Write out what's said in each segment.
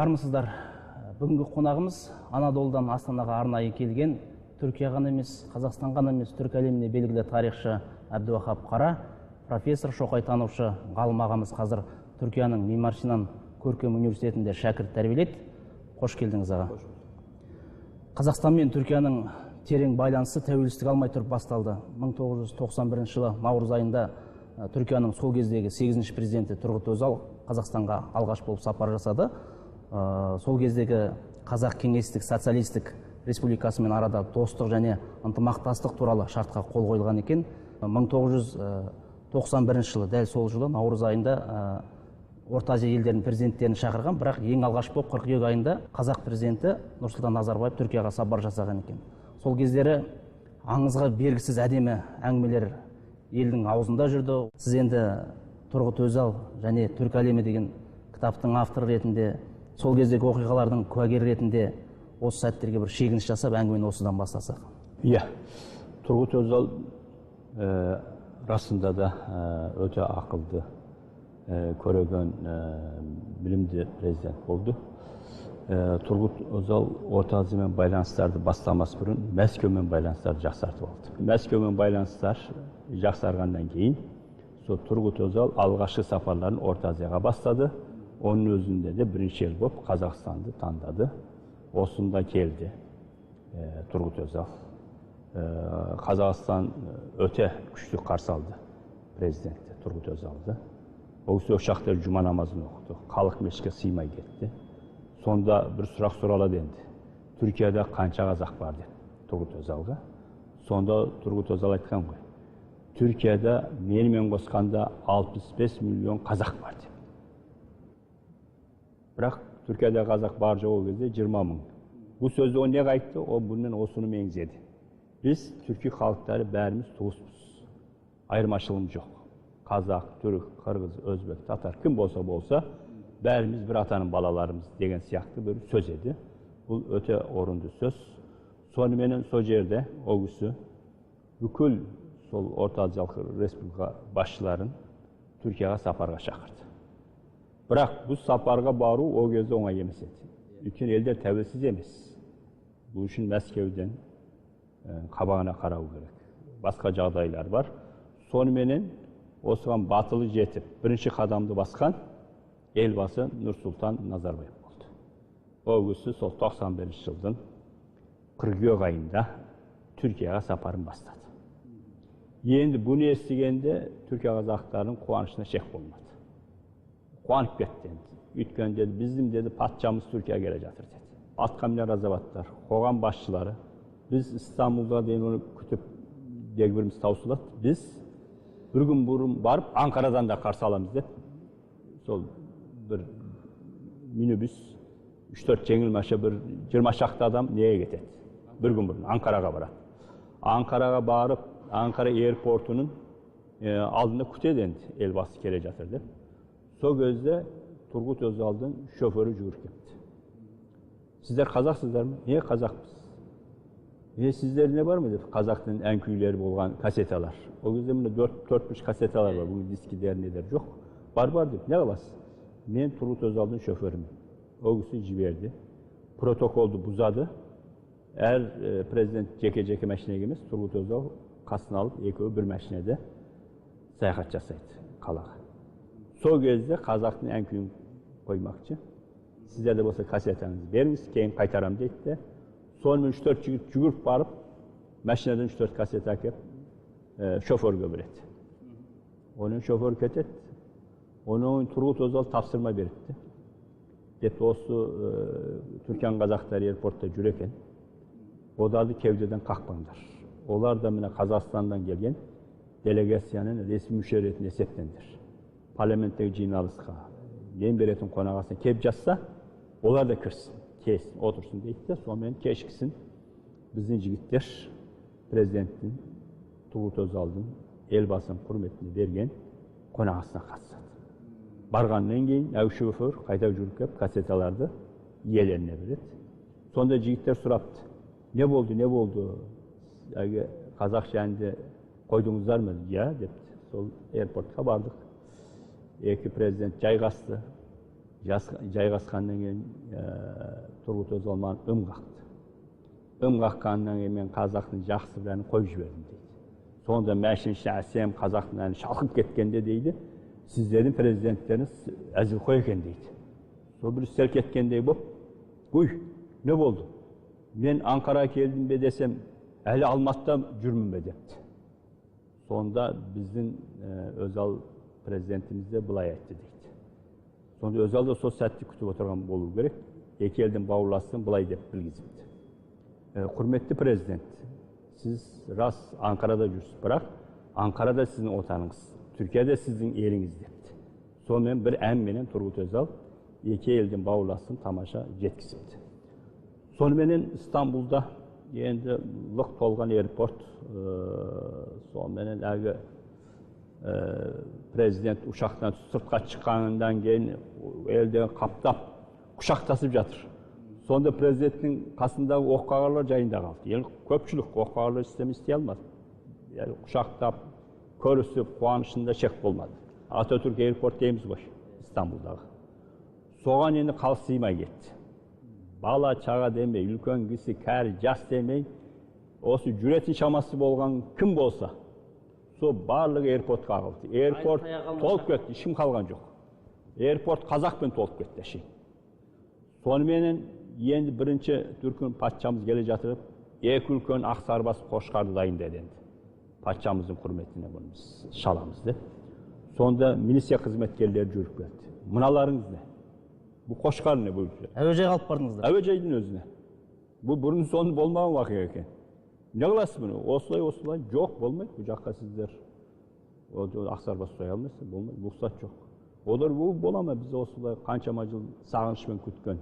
Армысыздар. Бүгінгі қонағымыз Анадолудан Астанаға арнайы келген, Түркия ғана емес, Қазақстан ғана емес, түркі әлеміне белгілі тарихшы Әбдіуахап Қара, профессор, шоқайтанушы ғалым ағамыз қазір Түркияның Мимар Синан көркем университетінде шәкірт тәрбиелейді. Қош келдіңіз аға. Қазақстан мен Түркияның терең байланысы тәуелсіздік алмай тұрып басталды. 1991 жылы наурыз айында Түркияның сол кездегі 8-ші президенті Тұрғұт Өзал Қазақстанға алғаш болып сапар жасады. Сол кездегі Қазақ кеңестік социалистік республикасымен арада достық және ынтымақтастық туралы шартқа қол қойылған екен. 1991 жылы, дәл сол жылы наурыз айында Орта Азия елдерінің президенттерін шақырған, бірақ ең алғаш болып қыркүйек айында қазақ президенті Нұрсұлтан Назарбаев Түркияға сапар жасаған екен. Сол кездері аңызға бергісіз әдемі әңгімелер елдің аузында жүрді. Сіз енді Тұрғұт Өзал және Түркі әлемі деген кітаптың авторы ретінде, сол кездегі оқиғалардың куәгері ретінде осы сәттерге бір шегініс жасап, әңгімені осыдан бастасақ. Иә, Тұрғұт Өзал расында да өте ақылды, көреген, білімді президент болды. Тұрғұт Өзал Орта Азиямен байланыстарды бастамас бұрын Мәскеумен байланыстарды жақсартып алды. Мәскеумен байланыстар жақсарғаннан кейін, сол Тұрғұт Өзал алғашқы сапарларын Орта Азияға бастады. Оның өзінде де бірінші ел болып Қазақстанды таңдады. Осында келді Тұрғұт Өзал. Қазақстан өте күшті қарсы алды президенті Тұрғұт Өзалды. Ол кісі шақта жұма намазын оқыды. Халық мешітке сыймай кетті. Сонда бір сұрақ сұралады енді. Түркияда қанша қазақ бар деді Тұрғұт Өзалға. Сонда Тұрғұт Өзал айтқан ғой. Түркияда менімен қосқанда 65 миллион қазақ бар деді. Бірақ Түркияда қазақ бар жоқ кезде 20 мың. Бұл сөзді о неге айтты? О бұнымен осыны меңзеді. Біз түркі халықтары бәріміз туыспыз. Айырмашылығымыз жоқ. Қазақ, түрік, қырғыз, өзбек, татар, кім болса, бәріміз бір атаның балаларымыз деген сияқты бір сөз еді. Бұл өте орынды сөз. Соныменен сол жерде ол кісі бүкіл сол Орта Азиялық республика басшыларын Түркияға сапарға шақырды. Бірақ бұл сапарға бару ол кезде оңай емес еді. Өйткені елдер тәуелсіз емес. Бұл үшін Мәскеуден қабағына қарау керек. Басқа жағдайлар бар. Соныменен осыған батылы жетіп, бірінші қадамды басқан елбасы Нұрсұлтан Назарбаев болды. Ол кісі сол 91 жылдың қыркүйек айында Түркияға сапарын бастады. Енді бұны естігенде Түркия қазақтарының қуанышына шек болмады. Қуанып кетті енді. Өйткені деді, біздің деді патшамыз Түркияға келе жатыр деді. Атқамінер азаматтар, қоғам басшылары, біз Истанбулға дейін оны күтіп дегбіріміз таусылады. Біз бір күн бұрын барып Анкарадан да қарсы аламыз деп, сол бір минибус 3-4 жеңіл машина бір 20 шақты адам неге кетеді. Бір күн бұрын Анкараға барады. Анкараға барып, Анкара аэропортының алдында күтеді енді елбасы келе жатыр деп. Сол кезде Тұрғұт Өзалдың шофері жүгіріп кетті. Сіздер қазақсыздар ма? Не қазақпыз? Сіздер не бар ма деп, қазақтың ән-күйлері болған кассеталар. Ол кезде міне 4-5 кассеталар бар, бұл дискілер недер жоқ. Бар деп, не қыласыз? Мен Тұрғұт Өзалдың шоферімін. Ол кісі жіберді. Протоколды бұзады. Әр президент жеке машинаға емес, Тұрғұт Өзал қасына алып, екеуі бір машинада саяхат жасайды қалаға. Сол кезде қазақтың ән-күйін қоймақшы. Сіздерде болса кассетаңызды беріңіз, кейін қайтарам дейді. Сонымен 3-4 жігіт жүгіріп барып, машинадан 3-4 кассет әкеп, шоферге береді. Оның шофер кетеді. Оның Тұрғұт Өзал тапсырма берді. Деп осы Түркияның қазақтары аэропортта жүр екен. Оларды кеудеден қақпаңдар. Олар да міне Қазақстандан келген делегацияның ресми мүше ретінде есептендір. Парламенттегі жиналысқа, мен беретін қонағасына кеп жатса, олар да кірсін, келсін, отырсын дейді. Сонымен кешкісін біздің жігіттер президенттің Тұрғұт Өзалдың елбасының құрметіне берген қонағасына қатысады. Барғаннан кейін шофер қайта жүріп кеп кассеталарды иелеріне береді. Сонда жігіттер сұрапты. Не болды? Қазақ жәнінде қойдыңыздар ма? Я, депті. Сол аэропортқа бардық. Екі президент жайғасты. жайгашкандан кийин Тургут Өзал мага ым какты. Ым каккандан кийин мен казактын жакшы билени коюп жибердим дейт. Сонда мәшинші әсем қазақтың әні шалқып кеткенде дейді, сіздердің президенттеріңіз әзіл қой екен дейді. Сол бір селк еткендей боп, «Ой, не болды? Мен Анкараға келдім бе десем, әлі Алматыда жүрмін бе?» депті. Сонда біздің Өзал президентіміз де былай айтты дейді. Сонда Өзал да сол сәтті күтіп отырған болу керек. Екі елдің бауырластығын былай деп білгізіпті. Құрметті президент, siz rast Ankara'da жүрсіз, бірақ Ankara'da sizin otanınız, Türkiye'de sizin eliniz depti. Сонымен бір әнменен Turgut Özal екі елден бауырластығын тамаша жеткізіпті. Сонымен İstanbul'da енді лық толған аэропорт, сонымен әлгі президент ұшақтан сыртқа шыққаннан кейін елден қаптап құшақтасып жатыр. Сонда президенттің қасындағы оққағарлар жайында қалды. Енді көпшілік оққағарлар істей алмады. Құшақтап, көрісіп, қуанышында шек болмады. Ататүрк аэропорт дейміз ғой, İstanbul'дағы. Соған енді халық сыймай кетті. Бала чаға демей, үлкен кісі, кәрі, жас демей, осы жүретін шамасы болған кім болса, сол барлығы аэропортқа қалды. Аэропорт толып кетті, ешкім қалған жоқ. Аэропорт қазақпен толып кетті. Сонымен енді бірінші түркін патшамыз келе жатырып, екі үлкен ақсарбас қошқарды дайындады енді. Патшамыздың құрметіне бұны біз шаламыз деп. Сонда милиция қызметкерлері жүріп келді. Мыналарыңыз не? Бұл қошқар не бұл? Әуежай қалып бардыңыздар? Әуежайдың өзіне. Бұл бұрын соны болмаған уақиға екен. Не қыласыз бұны? Осылай жоқ болмайды. Бұл жаққа сіздер ақсарбас ұстай алмайсыз, болмайды. Бұқсат жоқ. Олар бұл болама, біз осылай қаншама жыл сағынышпен күткен.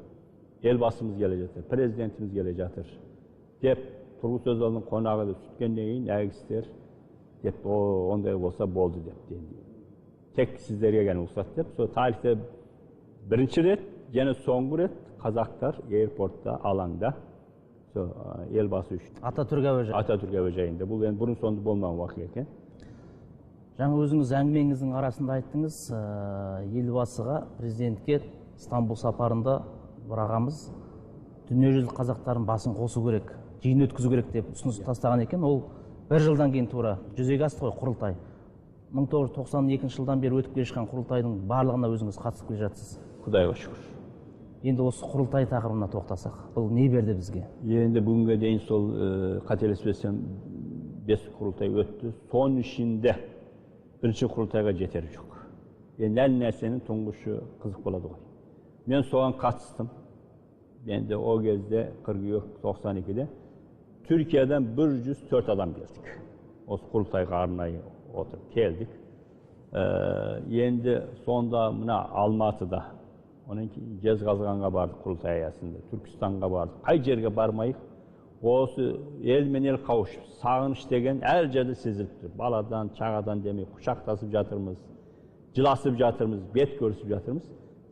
Елбасымыз келе жатыр, президентimiz келе жатыр деп Turgut Özal'ın қонағы деп сүткенден кейін әгістер деп ондай болса болды деп. Тек сіздерге ғана ұқсат деп. Сол тарихта бірінші рет, және соңғы рет қазақтар аэропортта, алаңда елбасы үшін. Ататүрк әуежайында. Бұл енді бұрын соңды болмаған уақиға екен. Жаңа өзіңіз әңгімеңіздің арасында айттыңыз, елбасыға, президентке Стамбул сапарында бір ағамыз дүниежүзілік қазақтардың басын қосу керек, жиын өткізу керек деп ұсыныс тастаған екен. Ол бір жылдан кейін тура жүзеге асты ғой құрылтай. 1992 жылдан бері өтіп келе жатқан құрылтайдың барлығына өзіңіз қатысып келе жатсыз. Құдайға шүкір. Енді осы құрылтай тақырыбына тоқтасақ, бұл не берді бізге? Енді бүгінге дейін сол қателеспесем 5 құрылтай өтті. Соның ішінде бірінші құрылтайға жетері жоқ. Енді әр нәрсенің тұңғышы қызық болады ғой. Мен соған қатыстым. Енді о кезде 92-92-де Türkiye'den 104 адам келдік. Осы құрылтайға арнайы отырып келдік. Енді сонда мына Алматыда, оның Жезқазғанға бардық құрылтай аясында, Түркістанға бардық. Қай жерге бармайық, осы елмен ел қауышып, сағыныш деген әр жерде сезіліп тұр. Баладан, чағадан демей, құшақтасып жатырмыз, жыласып жатырмыз, бет көрісіп жатырмыз.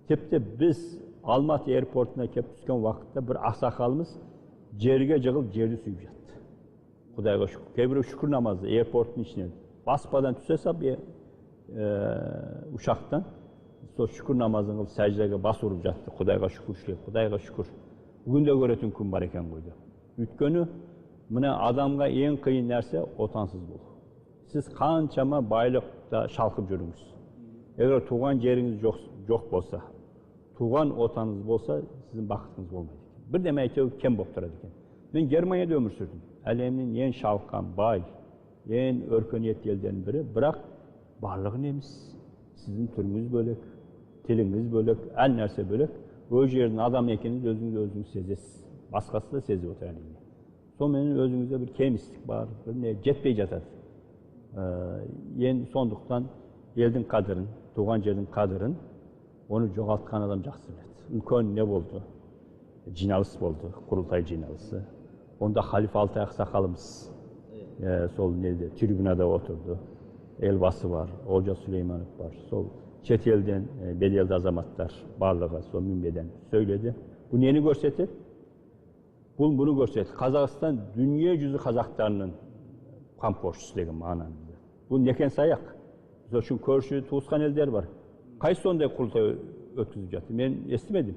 Тіпті біз Алматы аэропортына кеп түскен уақытта бір ақсақалымыз жерге жығылып жерді сүйіп жатты. Құдайға шүкір. Кейбір шүкір намазы аэропорттың ішінен баспадан түсе сап ұшақтан сол шүкір намазын қылып сәждеге бас ұрып жатты. Құдайға шүкіршілік, Құдайға шүкір. Бүгін де көретін күн бар екен қойды. Өйткені мына адамға ең қиын нәрсе отансыз болу. Сіз қаншама байлықта шалқып жүріңіз. Егер туған жеріңіз жоқ болса, туған отаныңыз болса, сіздің бақытыңыз болмайды. Bir de әйтеуір кем болып тұрады екен. Мен Германияда өмір сүрдім. Әлемнің ең шалққан, бай, ең өркениетті елдерінің бірі, бірақ барлығы неміс. Сіздің түріңіз бөлек, тіліңіз бөлек, әр нәрсе бөлек. Өз жердің адам екеніңіз өзіңіз сезесіз. Басқасы да сезіп отырады. Сонымен өзіңізде бір кемістік бар, бір жетпей жатады. Енді сондықтан елдің қадірін, туған жердің қадірін, оны жоғалтқан адам жақсы біледі. Үлкен не болды? Жиналыс болды, құрылтай жиналысы. Онда халифа Алтай ақсақалымыз сол неде трибунада отырды. Елбасы бар, Олжас Сүлейманов бар. Сол шет елден беделді азаматтар барлығы сол мінбеден сөйледі. Bu neni көрсетеді? Бұл бұны көрсетеді. Қазақстан дүние жүзі қазақтарының қамқоршысы деген мағынамызда. Бұл некен саяқ. Біз үшін көрші туысқан елдер бар. Қайсы сондай құрылтай ötküzüp жатты. Мен естімедім.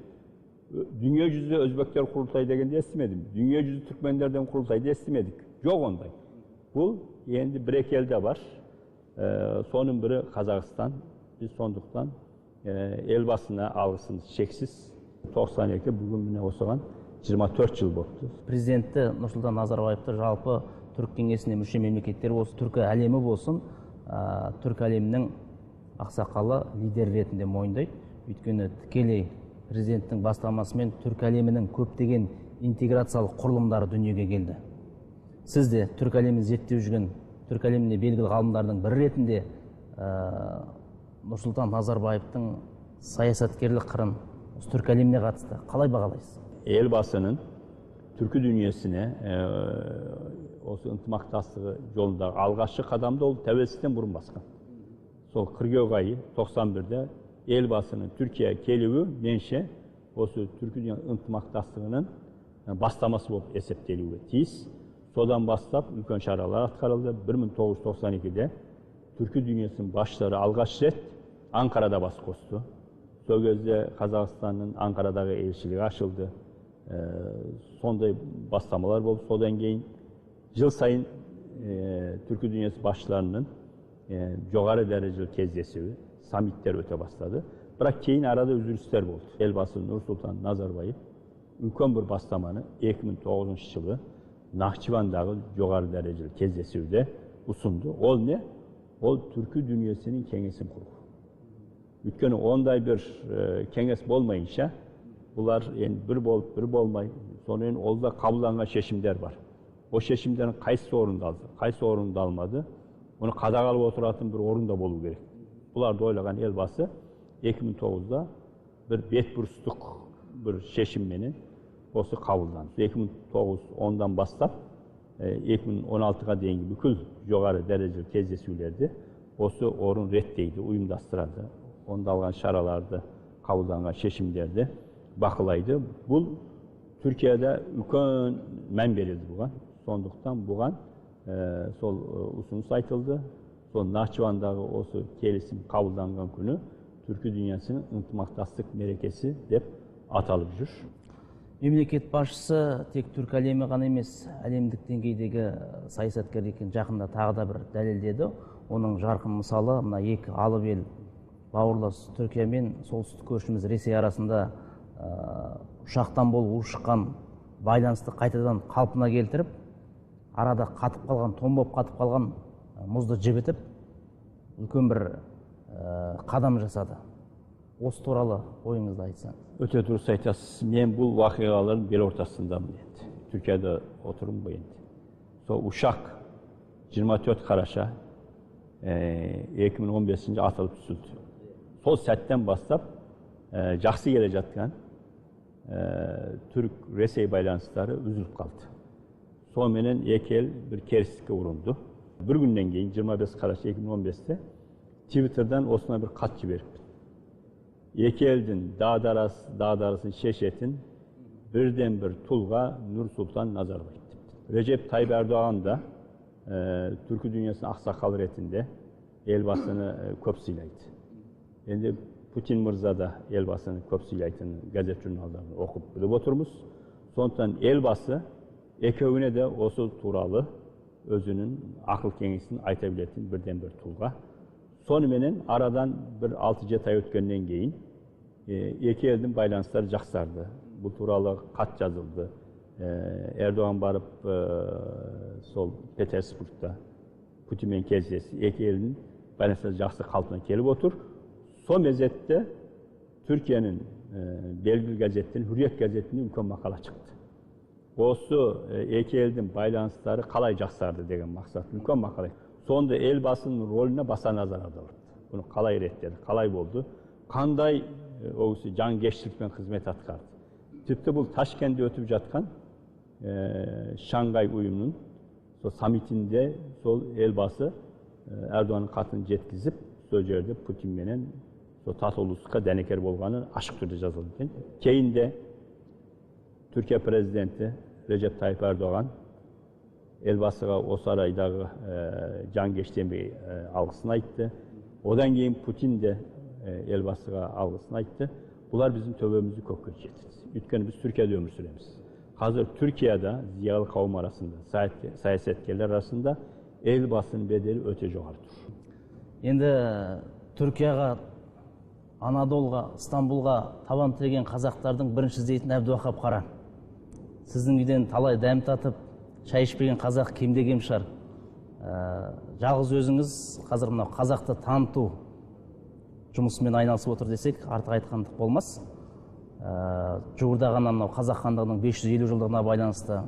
Dünya yüzü Özbekler kurultayı degенде естімедім. Dünya yüzü Türkmenlerden kurultaydı естімедік. Жоқ ондай. Бұл енді бір-екі елде бар. Соның бірі Қазақстан. Biz сондықтан елбасына алғысымыз шексіз. 92 бүгін міне осыған 24 жыл болыпты. Президенті Нұрсұлтан Назарбаевты жалпы Түрік кеңесіне мүше мемлекеттер болсын, түркі әлемі болсын, түркі әлемінің ақсақалы лидер ретінде мойындайды. Өйткені тікелей президенттің бастамасымен түркі әлемінің көптеген интеграциялық құрылымдары дүниеге келді. Сіз де түркі әлемін зерттеп жүрген түркі әлеміне белгілі ғалымдардың бірі ретінде Нұрсұлтан Назарбаевтың саясаткерлік қырын түркі әлеміне қатысты қалай бағалайсыз? Елбасының түркі дүниесіне осы ынтымақтастығы жолындағы алғашқы қадамды ол тәуелсіздіктен бұрын басқан. Сол қыркүйек айы 91-де елбасының Түркияға келуі менше осы түркі дүние ынтымақтастығының бастамасы болып есептелуге тиіс. Содан бастап үлкен шаралар атқарылды. 1992-де түркі дүниесінің басшылары алғаш рет Анкарада бас қосты. Сол кезде Қазақстанның Анкарадағы елшілігі ашылды. Сондай бастамалар болды. Содан кейін жыл сайын түркі дүниесі басшыларының жоғары дәрежелі кездесуі, саммиттер өте бастады. Бірақ кейін арада үзілістер болды. Елбасы Нұрсұлтан Назарбаев үлкен бір бастаманы 2009 жылы Нахчывандағы жоғары дәрежелі кездесуде ұсынды. Ол не? Ол түркі дүниесінің кеңесін құру. Өйткені ондай бір кеңес болмайынша, бұлар бір болып, бір болмай, сонымен олда қабылданған шешімдер бар. O шешімдердің қайсысы орындалды, қайсысы орындалмады, оны қадағалап отыратын бір орында болу керек. Бұларды ойлаған елбасы 2009-да бір бетбұрыстық бір шешімменен осы қабылданды. 2009-10-дан бастап 2016-ға дейінгі бүкіл жоғары дәрежелі кездесулерде осы орын реттейді, ұйымдастырады. Онда алған шараларды, қабылданған шешімдерді бақылайды. Бұл Түркияда үлкен мән берілді бұған. Сондықтан бұған сол ұсыныс айтылды. Сол Нахчывандағы осы келісім қабылданған күні түркі дүниесінің ынтымақтастық мерекесі деп аталып жүр. Мемлекет басшысы тек түркі әлемі ғана емес, әлемдік деңгейдегі саясаткер екенін жақында тағы да бір дәлелдеді. Оның жарқын мысалы, мына екі алып ел бауырлас Түркия мен солтүстік көршіміз Ресей арасында ұшақтан болып ушыққан байланысты қайтадан қалпына келтіріп, арада қатып қалған, томбоп қатып қалған мұзды жібітіп, үлкен бір қадам жасады. Осы туралы ойыңызды айтсаңыз. Өте дұрыс айтасыз. Мен бұл вақиғалардың бел ортасындамын енді. Түркияда отырмын енді. Сол ұшақ 24 қараша 2015-ci atılıb düşüldü. Сол сәттен бастап жақсы келе жатқан Türk-Ресей байланыстары үзіліп қалды. Сонымен екі ел бір керістікке ұрынды. Bir gündən кейін 25 қараша 2015-те Twitter'dan осына бір хат жіберіппін. Екі елдің дағдарысын шешетін бірден бір тұлға Нұрсұлтан Назарбаев. Recep Tayyip Erdoğan da Türk dünyasının ақсақалы ретінде елбасыны көп сыйлайды. Енді Putin Mırza da елбасыны көп сыйлайтын газет журналдарын оқып біліп отырмыз. Сондықтан елбасы екеуіне де осы туралы өзінің ақыл кеңесін айта білетін бірден бір тұлға. Соныменен арадан бір 6-7 ай өткеннен кейін екі елдің байланыстары жақсарды. Бұл туралы хат жазылды. Erdoğan barıp sol Petersburg'da Putin'in кездесті. Екі елдің байланыстары жақсы қалпына келіп отыр. Son mezette Türkiye'nin belgili gazetinin, Hürriyet gazetinin үлкен мақала çıktı. Осы екі елдің байланыстары қалай жақсарды деген мақсат үлкен мақала. Сонда елбасының рөліне баса назар аударылды. Bunu қалай реттеді, қалай болды, қандай жанкештілікпен қызмет атқарды. Тіпті бұл Ташкентте өтіп жатқан Şangay uyumunun samitinde sol elbası Erdoğan'ın katını жеткізіп, сол жерде Putin менен татулыққа дәнекер болғаны ашық түрде жазылды. Кейінде Türkiye президенті Recep Tayyip Erdoğan elbasыға осы арайдағы жанкештігіне алғысын айтты. Одан кейін Putin де elbasыға алғысын айтты. Бұлар біздің төбемізді көкке жеткізді. Өйткені біз Түркияда өмір сүреміз. Қазір Түркияда зиялы қауым арасында, саясаткерлер арасында елбасының беделі өте жоғары тұр. Енді Түркияға, Анадолға, Стамбулға табан тіреген қазақтардың бірінші іздейтін Әбдіуақап Қара. Сіздің үйден талай дәм татып, шай ішпеген қазақ кемде кем шығар. Жалғыз өзіңіз қазір мынау қазақты таныту жұмысымен айналысып отыр десек, артық айтқандық болмас. Жуырда ғана мынау қазақ хандығының 550 жылдығына байланысты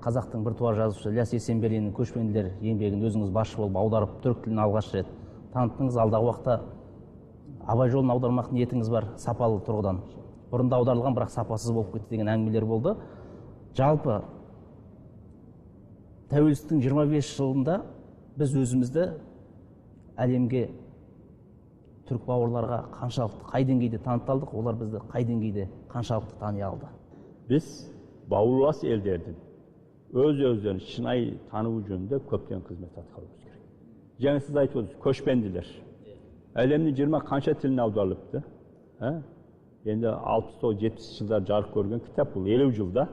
қазақтың біртуар жазушы Ілияс Есенберлиннің көшпенділер еңбегін өзіңіз басшы болып аударып, түрік тіліне алғаш рет таныттыңыз. Алдағы уақытта Абай жолын аудармақ ниетіңіз бар, сапалы тұрғыдан. Бұрында аударылған, бірақ сапасыз болып кетті деген әңгімелер болды. Жалпы тәуелсіздіктің 25 жылында біз өзімізді әлемге, түрік бауырларға қаншалықты, қай деңгейде таныталдық, олар бізді қай деңгейде қаншалықты тани алды? Біз бауырлас елдердің өз-өздерін шынайы тануы жөнінде көптен қызмет атқаруымыз керек. Жаңа сіз айтып отырсыз, көшпенділер. Әлемнің 20 қанша тіліне аударылыпты? Енді 60-70 жылдар жарық көрген кітап бұл, 50 жылда.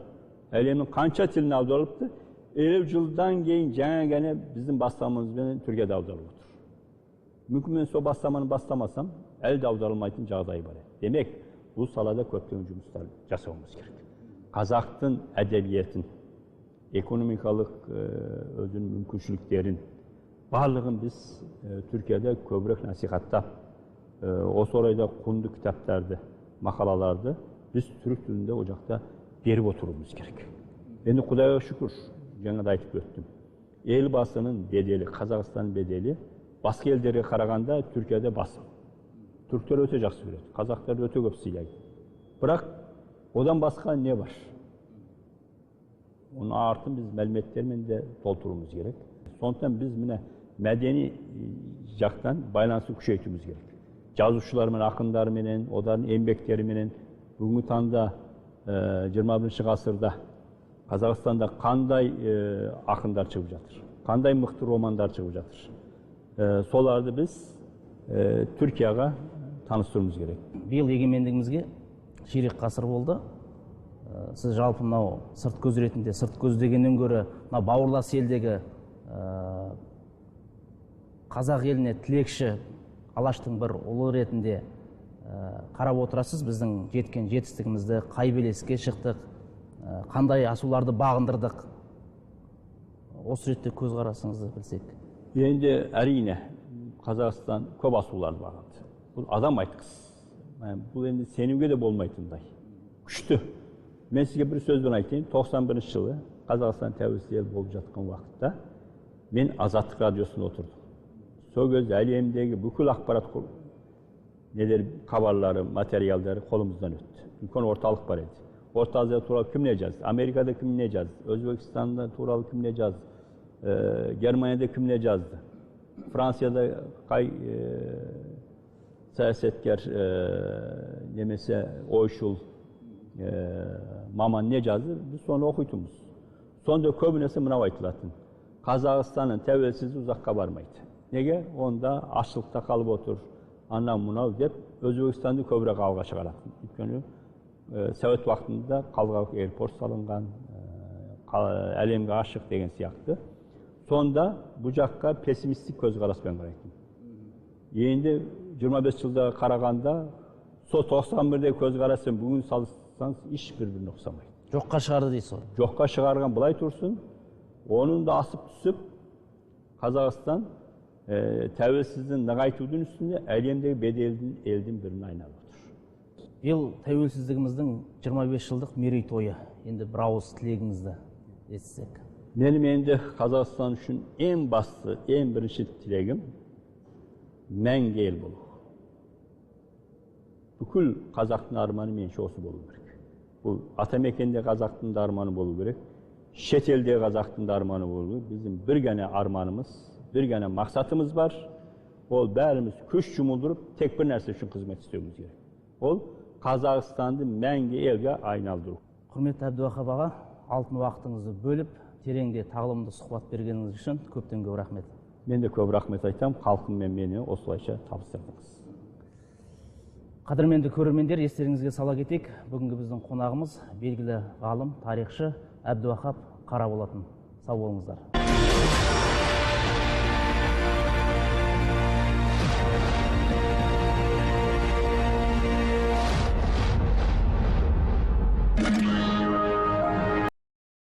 Әлемнің қанша тіліне аударылыпты? 50 жылдан кейін жаңа ғана біздің бастамамызбен Түркияда аударылып отыр. Мүмкін мен сол бастаманы бастамасам, әлі де аударылмайтын жағдай бар. Демек, бұл салада көптеген жұмыстар жасауымыз керек. Қазақтың әдебиетін, экономикалық өзінің мүмкіншіліктерін, барлығын біз Түркияда көбірек насихаттап, осы орайда құнды кітаптарды, мақалаларды біз түрік тілінде о жақта беріп отыруымыз керек. Енді Құдайға шүкір, жаңа да айтып өттім. Елбасының беделі, Қазақстанның беделі басқа елдерге қарағанда Түркияда басым. Түріктер өте жақсы көреді, қазақтар өте көп сыйлайды. Бірақ одан басқа не бар? Оның артын біз мәліметтермен де толтыруымыз керек. Сондықтан біз міне мәдени жақтан байланысты күшейтуіміз керек. Жазушылармен, ақындарменен, олардың еңбектеріменен бүгінгі таңда 21 ғасырда Қазақстанда қандай ақындар шығып жатыр, қандай мықты романдар шығып жатыр. Соларды біз Түркияға таныстыруымыз керек. Биыл егемендігімізге ширек ғасыр болды. Сіз жалпы мынау сырт көз ретінде, сырт көз дегеннен гөрі мынау бауырлас елдегі қазақ еліне тілекші Алаштың бір ұлы ретінде қарап отырасыз. Біздің жеткен жетістігімізді, қай белеске шықтық, қандай асуларды бағындырдық. Осы ретте көз қарасыңызды білсек. Енді әрине Қазақстан көп асуларды бағынды. Бұл адам айтқысы. Бұл енді сенуге де болмайтындай. Күшті. Мен сізге бір сөзбен айтайын. 91 жылы Қазақстан тәуелсіз ел болып жатқан уақытта мен Азаттық радиосында отырдым. Сол кезде әлемдегі бүкіл ақпарат хабарлары, материалдары қолымыздан өтті. Үлкен орталық бар еді. Орта Азия туралы кім не жазды? Америкада кім не жазды? Өзбекстанда туралы кім не жазды? Германияда кім не жазды? Францияда қай саясаткер немесе ойшыл маман не жазды? Біз соны оқитынбыз. Сонда көбінесе мынау айтылатын. Қазақстанның тәуелсіздігі ұзаққа бармайды. Неге? Онда ашылықта қалып отыр. Анау мынау деп Өзбекстанды көбірек алға шығаратын. Өйткені Совет уақытында қалғалық аэропорт салынған, әлемге ашық деген сияқты. Сонда бұл жаққа пессимистік көзқараспен қарайтын. Енді 25 жылда қарағанда, сол 91-де көзқараспен бүгін салыстырсаңыз еш-біріне ұқсамайды. Жоққа шығарды дейсіз ғой. Жоққа шығарған былай тұрсын, оның да асып түсіп, Қазақстан тәуелсіздігін нығайтудың үстінде әлемдегі беделді елдің біріне айналып отыр. Биыл тәуелсіздігіміздің 25 жылдық мерейтойы. Енді бір ауыз тілегіңізді естісек. Менің енді Қазақстан үшін ең басты, ең бірінші тілегім мәңгі ел болу. Бүкіл қазақтың арманы меніңше осы болу керек. Бұл атамекенде қазақтың да арманы болу керек. Шетелде қазақтың да арманы болу керек. Біздің бір ғана арманымыз, бір ғана мақсатымыз бар. Ол бәріміз күш жұмылдырып, тек бір нәрсе үшін қызмет істеуіміз керек. Ол Қазақстанды мәңгі елге айналдыру. Құрметті Әбдіуақап аға, алтын уақытыңызды бөліп, тереңде тағылымды сұхбат бергеніңіз үшін көптен көп рахмет. Мен де көп рахмет айтам, халқым мен мені осылайша табыстырдыңыз. Қадірменді көрермендер, естеріңізге сала кетейік, бүгінгі біздің қонағымыз белгілі ғалым, тарихшы Әбдіуахап Қара болатын. Сау болыңыздар.